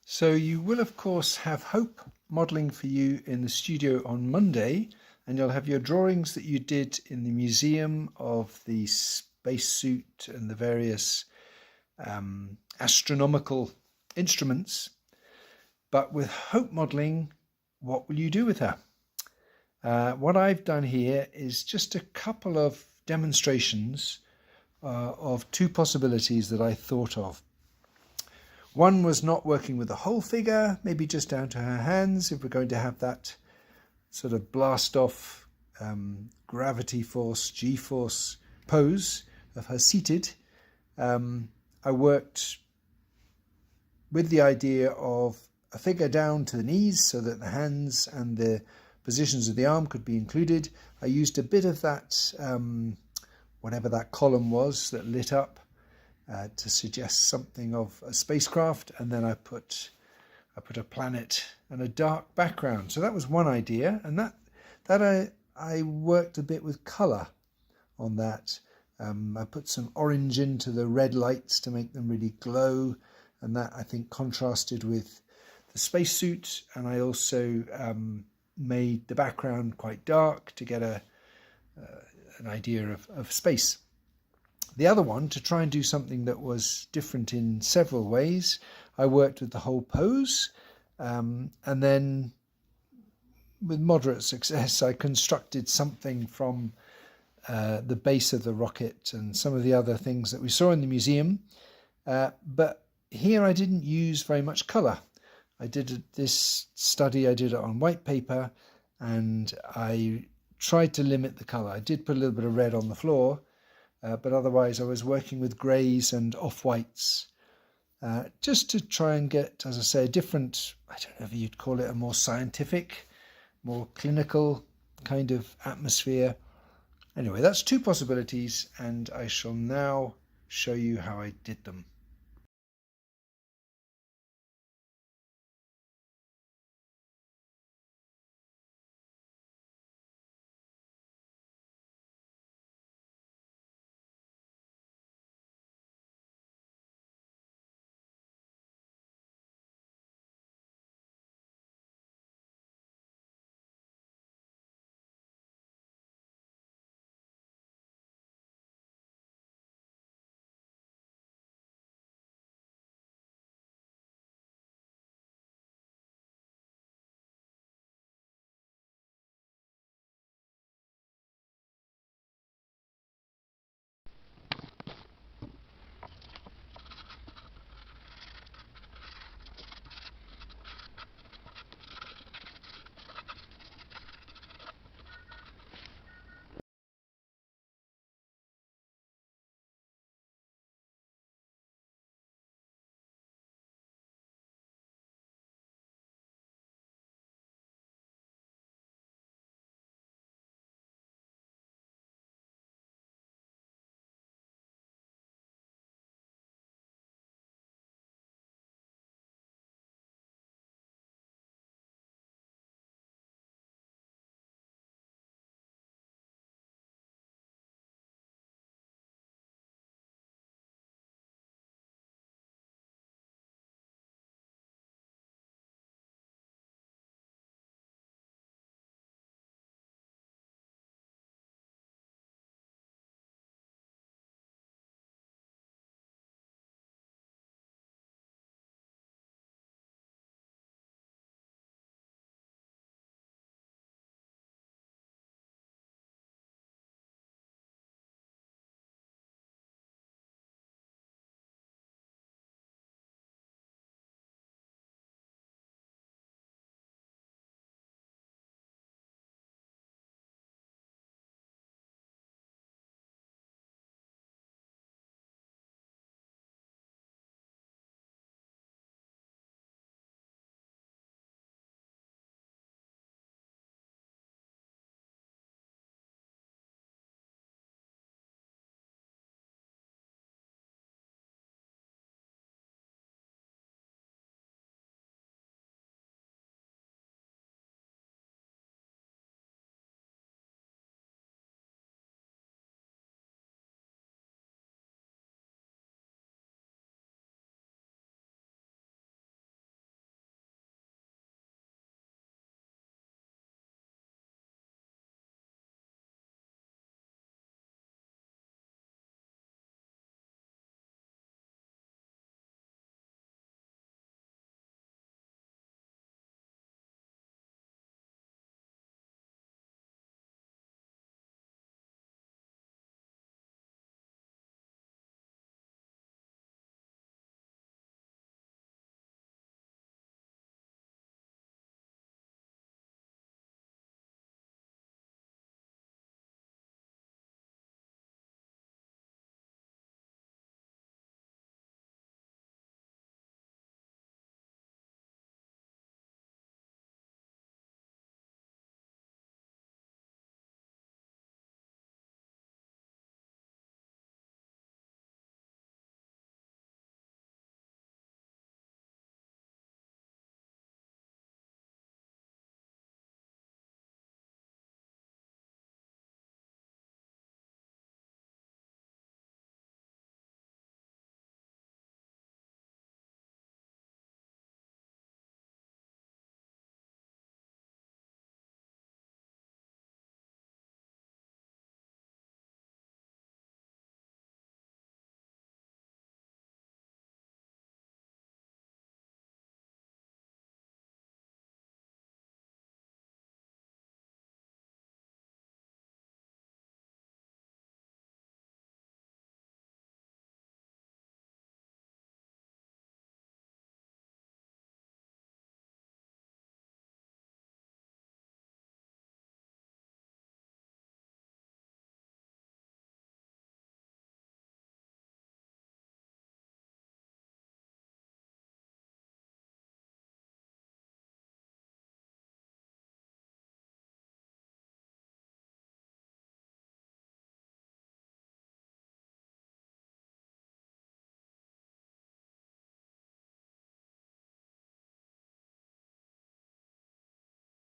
So you will of course have Hope modelling for you in the studio on Monday, and you'll have your drawings that you did in the museum of the spacesuit and the various astronomical instruments. But with Hope modelling, what will you do with her? What I've done here is just a couple of demonstrations of two possibilities that I thought of. One was not working with the whole figure, maybe just down to her hands, if we're going to have that sort of blast off gravity force, G-force pose of her seated. I worked with the idea of a figure down to the knees so that the hands and the positions of the arm could be included. I used a bit of that, whatever that column was that lit up, to suggest something of a spacecraft, and then I put a planet and a dark background. So that was one idea, and that I worked a bit with colour on that. I put some orange into the red lights to make them really glow, and that I think contrasted with the spacesuit. And I also made the background quite dark to get an idea of space. The other one, to try and do something that was different in several ways, I worked with the whole pose, and then with moderate success I constructed something from the base of the rocket and some of the other things that we saw in the museum. But here I didn't use very much colour. I did this study, I did it on white paper, and I tried to limit the colour. I did put a little bit of red on the floor, but otherwise I was working with greys and off-whites, just to try and get, as I say, a different, I don't know if you'd call it a more scientific, more clinical kind of atmosphere. Anyway, that's two possibilities, and I shall now show you how I did them.